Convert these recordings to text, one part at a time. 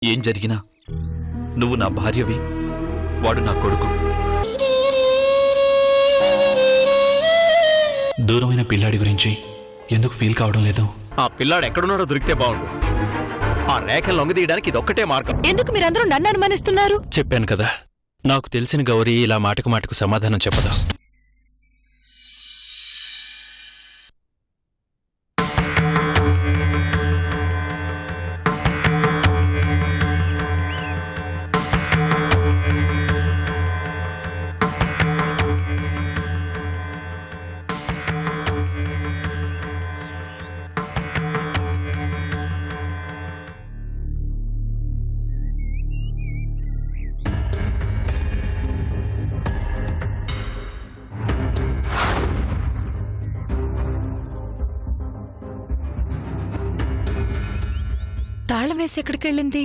ఏం జరిగినా నువ్వు నా భార్యవి, వాడు నా కొడుకు. దూరమైన పిల్లాడి గురించి ఎందుకు ఫీల్ కావడం లేదు? ఆ పిల్లాడు ఎక్కడున్నాడో దొరికితే బాగుండు. ఆ రేఖలు లొంగదీయడానికి ఇదొక్కటే మార్గం. ఎందుకు మీరందరూ నన్ను అనుమానిస్తున్నారు? చెప్పాను కదా, నాకు తెలిసిన గౌరీ ఇలా మాటకు మాటకు సమాధానం చెప్పదా. తాళం వేసి ఎక్కడికి వెళ్ళింది?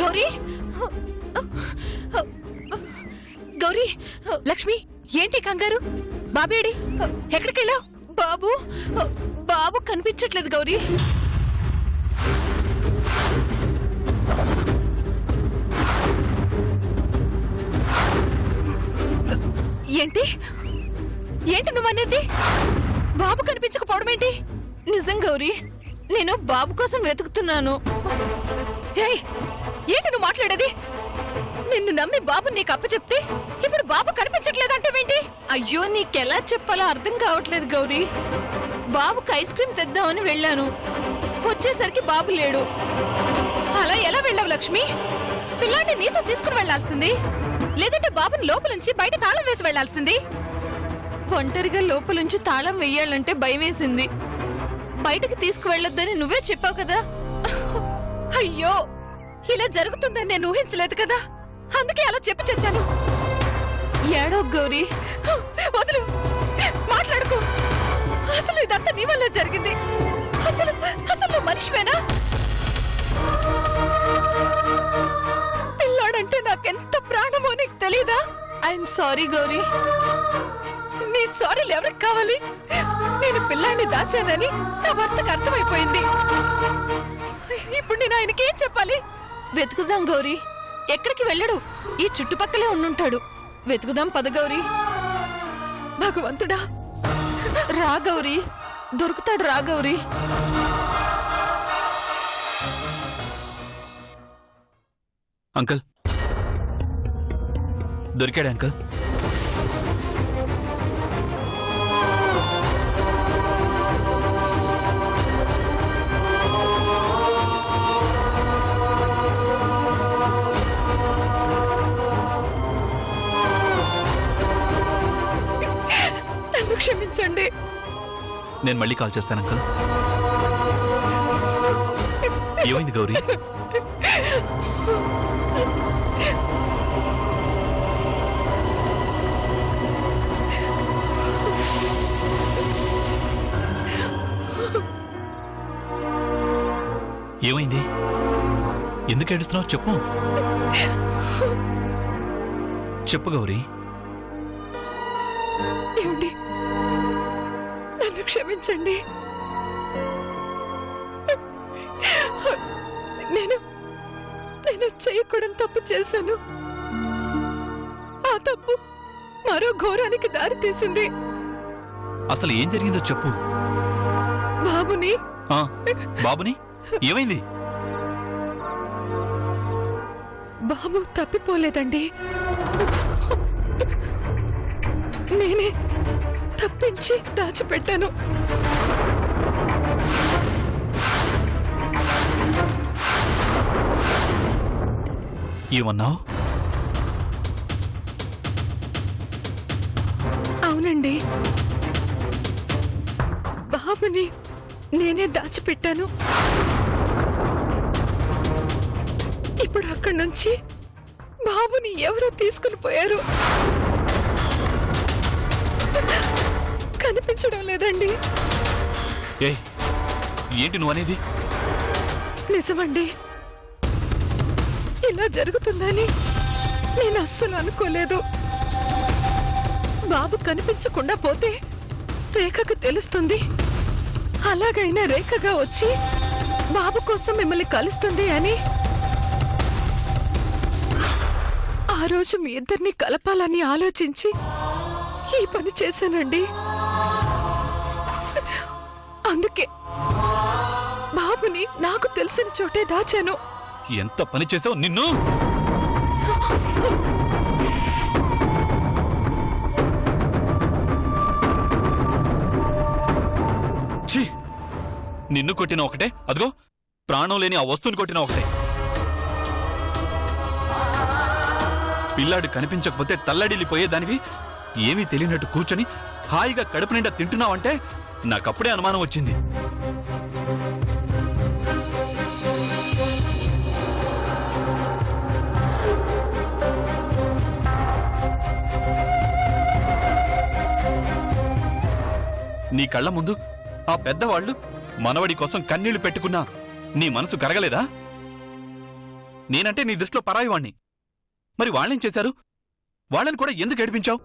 గౌరీ, గౌరీ, లక్ష్మి, ఏంటి కంగారు? బాబేడి, ఎక్కడికి వెళ్ళావు? బాబు, బాబు కనిపించట్లేదు గౌరీ. ఏంటి ఏంటి నువ్వనేది? బాబు కనిపించకపోవడం ఏంటి? నిజం గౌరీ, నేను బాబు కోసం వెతుకుతున్నాను. ఏంటి నువ్వు మాట్లాడేది? నిన్ను నమ్మి బాబు నీకు అప్పచెప్తే ఇప్పుడు బాబు కనిపించట్లేదంటావేంటి? అయ్యో, నీకెలా చెప్పాలో అర్థం కావట్లేదు గౌరీ. బాబుకి ఐస్ క్రీమ్ తెద్దామని వెళ్ళాను, వచ్చేసరికి బాబు లేడు. అలా ఎలా వెళ్ళావు లక్ష్మి? పిల్లాన్ని నీతో తీసుకుని వెళ్లాల్సింది, లేదంటే బాబుని లోపలుంచి బయట తాళం వేసి వెళ్లాల్సింది. ఒంటరిగా లోపలుంచి తాళం వెయ్యాలంటే భయం వేసింది. బయటకు తీసుకువెళ్ళొద్దని నువ్వే చెప్పావు కదా. అయ్యో, ఇలా జరుగుతుందని నేను ఊహించలేదు కదా, అందుకే అలా చెప్పి చచ్చాను. ఏడో గౌరీ, వదులు, మాట్లాడుకో. అసలు ఇదంతా నీ వల్ల జరిగింది. అసలు అసలు నువ్వు మనిషివేనా? పిల్లాడంటే నాకెంత ప్రాణమో నీకు తెలీదా? I'm sorry Gauri. నీ సారీలు ఎవరికి కావాలి? నేను పిల్లాన్ని దాచానని నా భర్తకు అర్థమైపోయింది. ఇప్పుడు నేను ఆయనకి ఏం చెప్పాలి? వెతుకుదాం గౌరీ. ఎక్కడికి వెళ్ళడు, ఈ చుట్టుపక్కలే ఉండుంటాడు. వెతుకుదాం పద గౌరీ. భగవంతుడా, రా గౌరీ, దొరుకుతాడు, రా గౌరీ. అంకుల్, దొరికాడు అంకుల్. నన్ను క్షమించండి. నేను మళ్ళీ కాల్ చేస్తాను అంకుల్. ఏమైంది గౌరీ? ఏమైంది? ఎందుకు ఏడుస్తున్నావు? చెప్పు చెప్పు గౌరీ. ఏమండి, నన్ను క్షమించండి. నేను చేయకూడని తప్పు చేశాను. ఆ తప్పు మరో ఘోరానికి దారి తీసింది. అసలు ఏం జరిగిందో చెప్పు. బాబుని ఏమైంది? బాబు తప్పిపోలేదండి, నేనే తప్పించి దాచిపెట్టాను. ఏమన్నావు? అవునండి, బాబుని నేనే దాచిపెట్టాను. ఇప్పుడు అక్కడి నుంచి బాబుని ఎవరో తీసుకుని పోయారు. కనిపించడం లేదండి. ఏయ్, ఏంటి నువ్వు అనేది? నిజమండి, ఇలా జరుగుతుందని నేను అస్సలు అనుకోలేదు. బాబు కనిపించకుండా పోతే రేఖకు తెలుస్తుంది. అలాగైనా రేఖగా వచ్చి బాబు కోసం మిమ్మల్ని కలుస్తుంది అని ఆ రోజు మీ ఇద్దరిని కలపాలని ఆలోచించి ఈ పని చేశానండి. అందుకే బాబుని నాకు తెలిసిన చోటే దాచాను. ఎంత పని చేసావు నిన్ను! ఛీ! నిన్ను కొట్టిన ఒకటే, అదిగో ప్రాణం లేని ఆ వస్తువుని కొట్టిన ఒకటే. పిల్లాడు కనిపించకపోతే తల్లడిల్లిపోయేదానివి ఏమీ తెలియనట్టు కూర్చొని హాయిగా కడుపు నిండా తింటున్నావంటే నాకప్పుడే అనుమానం వచ్చింది. నీ కళ్ళ ముందు ఆ పెద్దవాళ్లు మనవడి కోసం కన్నీళ్లు పెట్టుకున్నా నీ మనసు కరగలేదా? నేనంటే నీ దృష్టిలో పరాయివాణ్ణి. మరి వాళ్ళేం చేశారు? వాళ్ళని కూడా ఎందుకు ఏడిపించావు?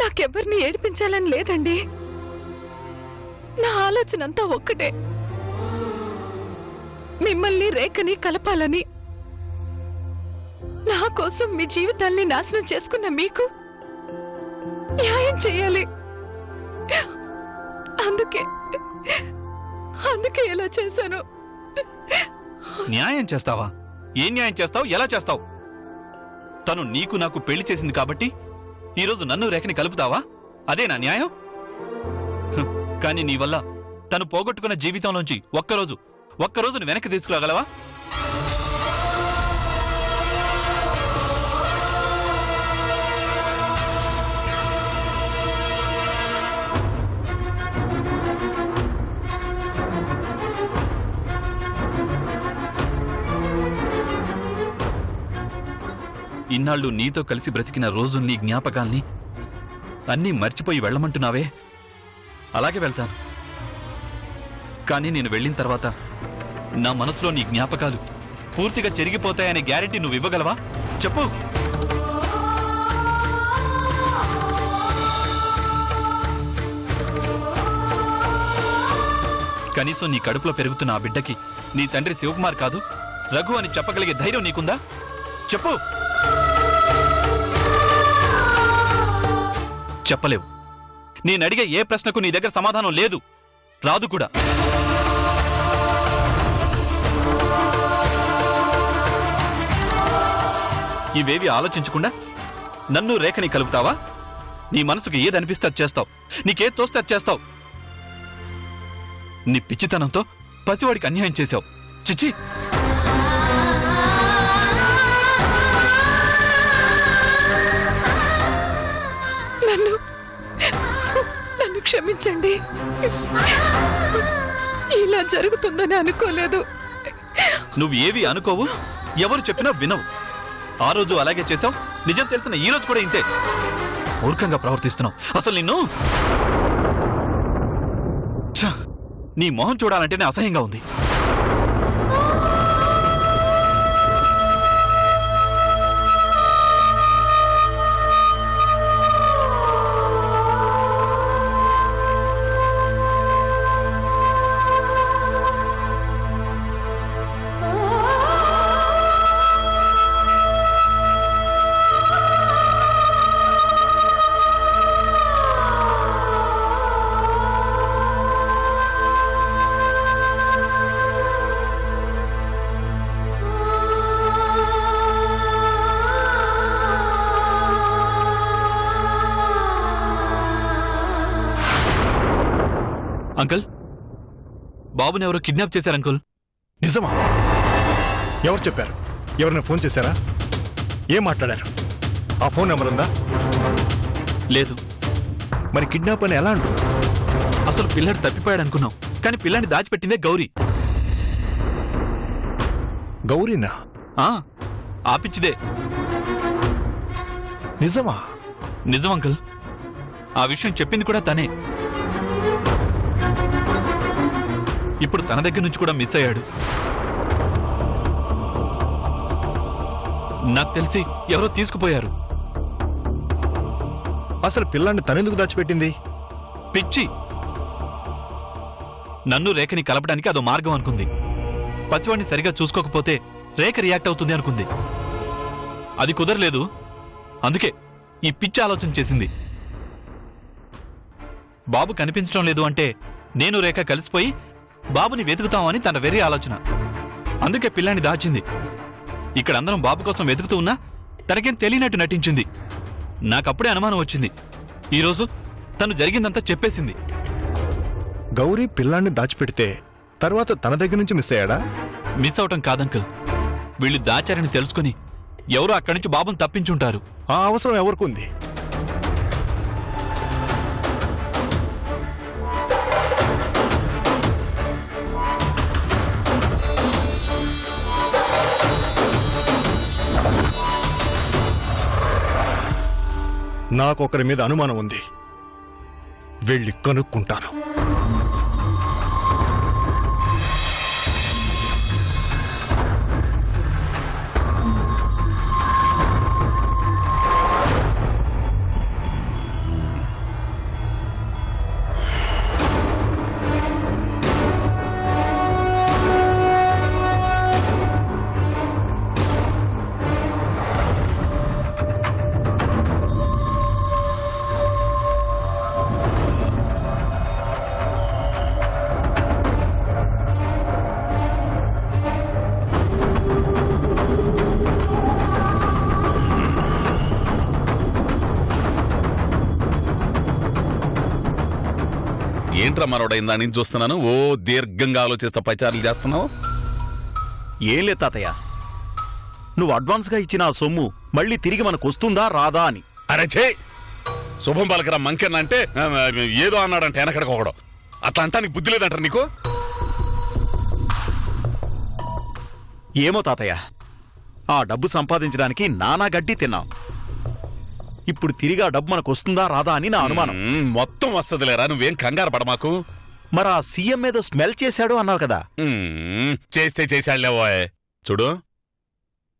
నాకెవ్వరిని ఏడిపించాలని లేదండి. నా ఆలోచనంతా ఒక్కటే, మిమ్మల్ని రేఖని కలపాలని. నా కోసం మీ జీవితాల్ని నాశనం చేసుకున్న మీకు న్యాయం చేయాలి. అందుకే ఎలా చేశాను. న్యాయం చేస్తావా? ఏం న్యాయం చేస్తావు? ఎలా చేస్తావు? తను నీకు నాకు పెళ్లి చేసింది కాబట్టి ఈరోజు నన్ను రేఖని కలుపుతావా? అదేనా న్యాయం? కానీ నీ వల్ల తను పోగొట్టుకున్న జీవితంలోంచి ఒక్కరోజును వెనక్కి తీసుకురాగలవా? ఇన్నాళ్ళు నీతో కలిసి బ్రతికిన రోజుల్ని, జ్ఞాపకాల్ని అన్నీ మర్చిపోయి వెళ్ళమంటున్నావే, అలాగే వెళ్తాను. కానీ నేను వెళ్ళిన తర్వాత నా మనసులో నీ జ్ఞాపకాలు పూర్తిగా చెరిగిపోతాయనే గ్యారెంటీ నువ్వు ఇవ్వగలవా? చెప్పు. కనీసం నీ కడుపులో పెరుగుతున్న ఆ బిడ్డకి నీ తండ్రి శివకుమార్ కాదు, రఘు అని చెప్పగలిగే ధైర్యం నీకుందా? చెప్పు. చెప్పలేవు. నేనడిగే ఏ ప్రశ్నకు నీ దగ్గర సమాధానం లేదు, రాదు కూడా. ఇవేవి ఆలోచించకుండా నన్ను రేఖని కలుపుతావా? నీ మనసుకు ఏదనిపిస్తే అది చేస్తావు, నీకే తోస్తే అది చేస్తావు. నీ పిచ్చితనంతో పసివాడికి అన్యాయం చేశావు. చిచ్చి! నన్ను క్షమించండి. ఇలా జరుగుతుందని అనుకోలేదు. నువ్వు ఏవి అనుకోవు, ఎవరు చెప్పినా వినవు. ఆ రోజు అలాగే చేశావు, నిజం తెలిసిన ఈ రోజు కూడా ఇంతే మూర్ఖంగా ప్రవర్తిస్తున్నావు. అసలు నిన్ను నీ మొహం చూడాలంటేనే అసహ్యంగా ఉంది. అంకుల్, బాబుని ఎవరో కిడ్నాప్ చేశారు అంకుల్. నిజమా? ఎవరు చెప్పారు? ఎవరైనా ఫోన్ చేశారా? ఏం మాట్లాడారు? ఆ ఫోన్ నెంబర్ ఉందా? లేదు. మరి కిడ్నాప్ అని ఎలా అంటున్నారు? అసలు పిల్లాడు తప్పిపోయాడు అనుకున్నాం, కానీ పిల్లాన్ని దాచిపెట్టిందే గౌరీ. గౌరీనా? ఆ పిచ్చిదే. నిజమా? నిజం అంకుల్, ఆ విషయం చెప్పింది కూడా తనే. ఇప్పుడు తన దగ్గర నుంచి కూడా మిస్ అయ్యాడు. నాకు తెలిసి ఎవరో తీసుకుపోయారు. అసలు పిల్లాన్ని తనెందుకు దాచిపెట్టింది? పిచ్చి. నన్ను రేఖని కలపడానికి అదో మార్గం అనుకుంది. పసివాడిని సరిగా చూసుకోకపోతే రేఖ రియాక్ట్ అవుతుంది అనుకుంది. అది కుదరలేదు. అందుకే ఈ పిచ్చి ఆలోచన చేసింది. బాబు కనిపించడం లేదు అంటే నేను రేఖ కలిసిపోయి బాబుని వెతుకుతామని తన వెర్రి ఆలోచన. అందుకే పిల్లాన్ని దాచింది. ఇక్కడ అందరం బాబు కోసం వెతుకుతూ ఉన్నా తనకేం తెలియనట్టు నటించింది. నాకప్పుడే అనుమానం వచ్చింది. ఈరోజు తను జరిగిందంతా చెప్పేసింది. గౌరీ పిల్లాన్ని దాచిపెడితే తర్వాత తన దగ్గర నుంచి మిస్ అయ్యాడా? మిస్ అవటం కాదంకుల్, వీళ్ళు దాచారని తెలుసుకుని ఎవరో అక్కడి నుంచి బాబుని తప్పించుంటారు. ఆ అవసరం ఎవరికుంది? నాకొకరి మీద అనుమానం ఉంది. వెళ్ళి కనుక్కుంటాను. ఏంట్రా మరోడైందా నేను చూస్తున్నాను. ఓ దీర్ఘంగా ఆలోచిస్తా పచారులు చేస్తున్నావు. ఏం లేదు తాతయ్య, నువ్వు అడ్వాన్స్గా ఇచ్చిన ఆ సొమ్ము మళ్ళీ తిరిగి మనకు వస్తుందా రాదా అని. అరే చే శుభం పలకరా మంకెన్న అంటే ఏదో అన్నాడంటే వెనకడకొకడు. అట్లా అంటా నీకు బుద్ధి లేదంటారు నీకు? ఏమో తాతయ్య, ఆ డబ్బు సంపాదించడానికి నానా గడ్డి తిన్నాం. ఇప్పుడు తిరిగి ఆ డబ్బు మనకు వస్తుందా రాదా అని నా అనుమానం. మొత్తం వస్తదిలేరా, నువ్వేం కంగారు పడమాకు. మరి ఆ సీఎం మీద స్మెల్ చేశాడు అన్నావు కదా. చేస్తే చేశాళ్లేవోయ్. చూడు,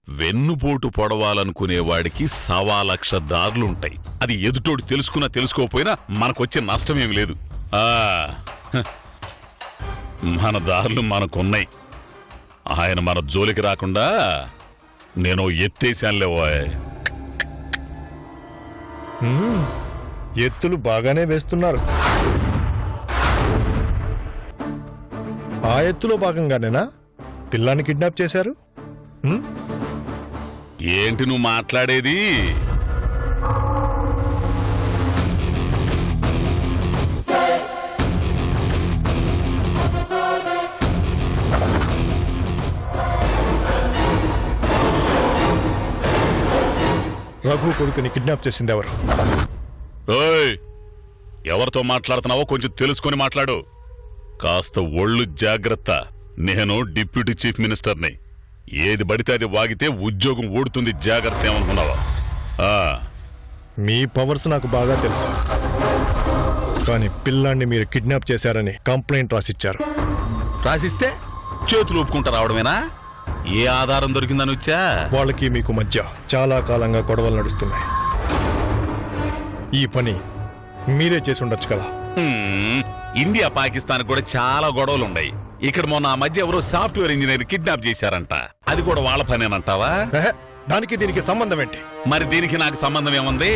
వెన్నుపోటు పొడవాలనుకునేవాడికి 1,00,000 దారులుంటాయి. అది ఎదుటోడు తెలుసుకున్నా తెలుసుకోకపోయినా మనకొచ్చే నష్టమేమి లేదు. మన దారులు మనకున్నాయి. ఆయన మన జోలికి రాకుండా నేను ఎత్తేశానులేవోయ్. ఎత్తులు బాగానే వేస్తున్నారు. ఆ ఎత్తులో భాగంగానేనా పిల్లాన్ని కిడ్నాప్ చేశారు? ఏంటి నువ్వు మాట్లాడేది? రఘు కొడుకుని కిడ్నాప్ చేసింది ఎవరు? ఓయ్, ఎవరితో మాట్లాడుతున్నావో కొంచెం తెలుసుకొని మాట్లాడు. కాస్త ఒళ్ళు జాగ్రత్త. నేను డిప్యూటీ చీఫ్ మినిస్టర్ని. ఏది పడితే అది వాగితే ఉద్యోగం ఊడుతుంది. జాగ్రత్త. ఏమనుకున్నావా? మీ పవర్స్ నాకు బాగా తెలుసు. కానీ పిల్లాన్ని మీరు కిడ్నాప్ చేశారని కంప్లైంట్ రాసిచ్చారు. రాసిస్తే చేతులు ఒప్పుకుంటా రావడమేనా? ఏ ఆధారం దొరికిందని వచ్చా? వాళ్ళకి మీకు మధ్య చాలా కాలంగా గొడవలు నడుస్తున్నాయి. ఈ పని మీరే చేసి ఉండొచ్చు కదా. ఇండియా పాకిస్తాన్ కూడా చాలా గొడవలున్నాయి. ఇక్కడ మొన్న ఆ మధ్య ఎవరో సాఫ్ట్వేర్ ఇంజనీర్ కిడ్నాప్ చేశారంట. అది కూడా వాళ్ళ పనేనంటావా? దానికి దీనికి సంబంధం ఏంటి? మరి దీనికి నాకు సంబంధం ఏముంది?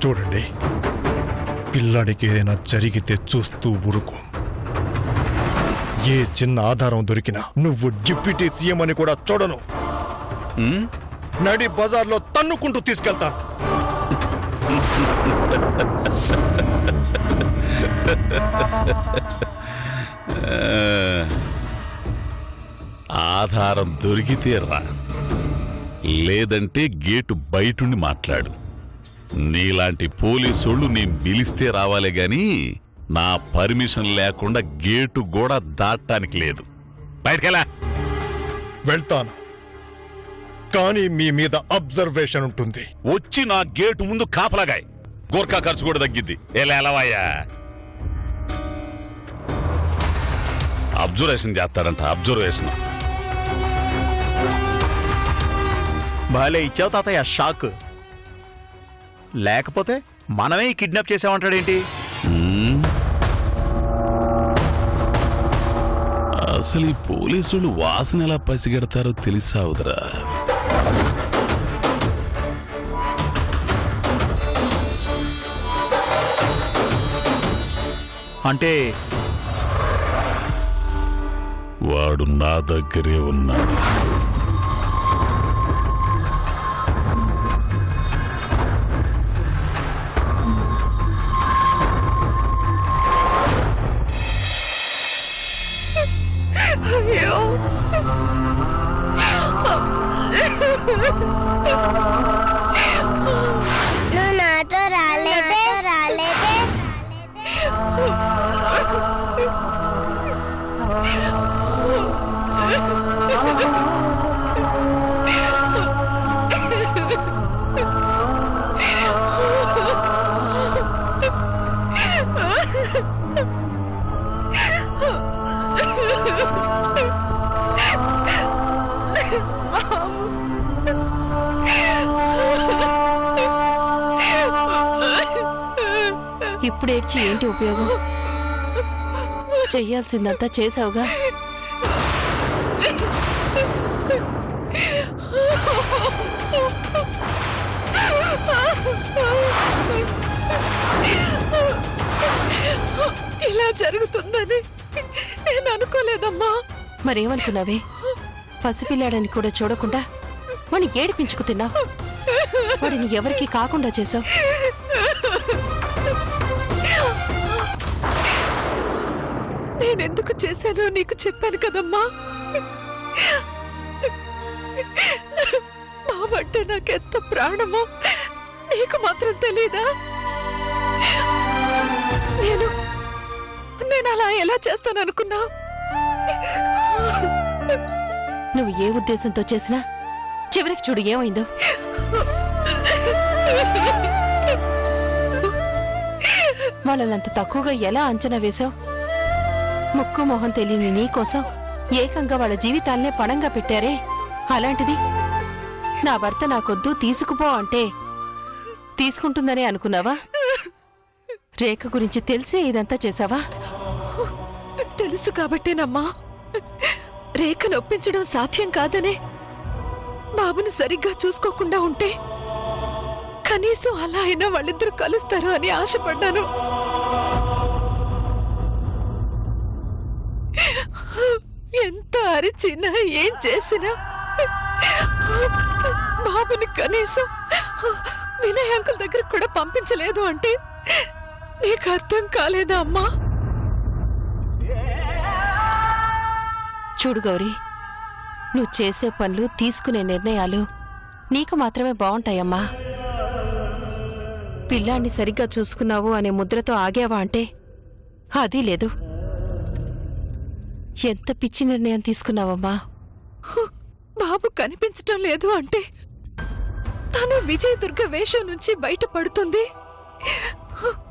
చూడండి, పిల్ల పిల్లాడికి ఏదైనా జరిగితే చూస్తూ ఊరుకో. ఏ చిన్న ఆధారం దొరికినా నువ్వు డిప్యూటీ సీఎం అని కూడా చూడను. నడి బజార్లో తన్నుకుంటూ తీసుకెళ్తా. ఆధారం దొరికితే రా, లేదంటే గేటు బయటుండి మాట్లాడు. నీలాంటి పోలీసోళ్ళు నేను పిలిస్తే రావాలే గాని నా పర్మిషన్ లేకుండా గేటు కూడా దాటడానికి లేదు. బయటకెలా. వెళ్తాను, కానీ మీ మీద అబ్జర్వేషన్ ఉంటుంది. వచ్చి నా గేటు ముందు కాపలాగాయ్. గోర్ఖా ఖర్చు కూడా తగ్గిద్ది. ఎలావయ్యా అబ్జర్వేషన్ చేస్తాడంట. అబ్జర్వేషన్ భలే ఇచ్చావు తాతయ్య షాక్. లేకపోతే మనమే కిడ్నాప్ చేసామంటాడేంటి? అసలు ఈ పోలీసులు వాసన ఎలా పసిగడతారో తెలిసావుదరా. అంటే వాడు నా దగ్గరే ఉన్నాడు. అయ్యో నువ్వు నాతో రాలేదే. ఇప్పుడు ఏడ్చి ఏంటి ఉపయోగం? చెయ్యాల్సిందంతా చేసావుగా. ఇలా జరుగుతుందని నేను అనుకోలేదమ్మా. మరేమనుకున్నావే? పసిపిల్లాడని కూడా చూడకుండా వాడిని ఏడిపించుకు తిన్నావు. వాడిని ఎవరికి కాకుండా చేశావు. నేనెందుకు చేశానో నీకు చెప్పాను కదమ్మా. బావంటే నాకెంత ప్రాణమో నీకు మాత్రం తెలీదా? నేను అలా ఎలా చేస్తాననుకున్నావు? నువ్వు ఏ ఉద్దేశంతో చేసినా చివరికి చూడు ఏమైందో. వాళ్ళనంత తక్కువగా ఎలా అంచనా వేశావు? ముక్కు మొహం తెలియని నీకోసం ఏకంగా వాళ్ళ జీవితాలనే పణంగా పెట్టారే. అలాంటిది నా భర్త నాకొద్దు తీసుకుపో అంటే తీసుకుంటుందనే అనుకున్నావా? రేఖ గురించి తెలిసే ఇదంతా చేశావా? తెలుసు కాబట్టేనమ్మా రేఖను ఒప్పించడం సాధ్యం కాదనే బాబుని సరిగ్గా చూసుకోకుండా ఉంటే కనీసం అలా అయినా వాళ్ళిద్దరూ కలుస్తారు అని ఆశపడ్డాను. ఎంత అరిచినా ఏం చేసినా బాబుని కనీసం వినయ్ అంకుల్ దగ్గర కూడా పంపించలేదు అంటే నీకు అర్థం కాలేదా అమ్మా? చూడు గౌరీ, నువ్వు చేసే పనులు తీసుకునే నిర్ణయాలు నీకు మాత్రమే బాగుంటాయమ్మా. పిల్లాన్ని సరిగ్గా చూసుకున్నావు అనే ముద్రతో ఆగావా అంటే అది లేదు. ఎంత పిచ్చి నిర్ణయం తీసుకున్నావమ్మా. బాబు కనిపించటం లేదు అంటే తను విజయదుర్గ వేషం నుంచి బయటపడుతుంది.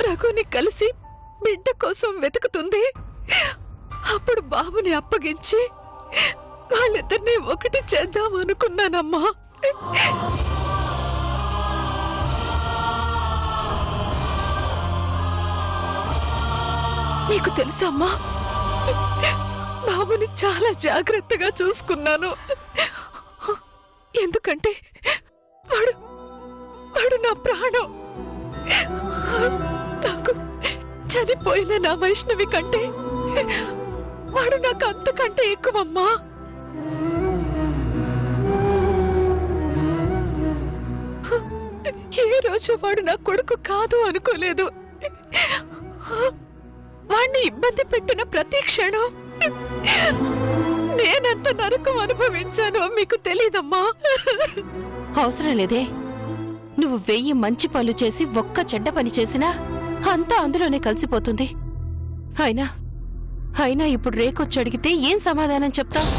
రఘుని కలిసి బిడ్డ కోసం వెతుకుతుంది. అప్పుడు బాబుని అప్పగించి వాళ్ళిద్దరినీ ఒకటి చేద్దాం అనుకున్నానమ్మా. నీకు తెలుసమ్మా, బాబుని చాలా జాగ్రత్తగా చూసుకున్నాను. ఎందుకంటే వాడు నా ప్రాణం. చనిపోయిన నా వైష్ణవి కంటే వాడు నాకు అంతకంటే ఎక్కువమ్మా. ఏ రోజు వాడు నా కొడుకు కాదు అనుకోలేదు. వాణ్ణి ఇబ్బంది పెట్టిన ప్రతి క్షణం నేనెంత నరకం అనుభవించానో మీకు తెలీదమ్మా. అవసరం లేదే, నువ్వు 1000 మంచి పనులు చేసి ఒక్క చెడ్డ పని చేసినా అంతా అందులోనే కలిసిపోతుంది. అయినా ఇప్పుడు రేకొచ్చి అడిగితే ఏం సమాధానం చెప్తావు?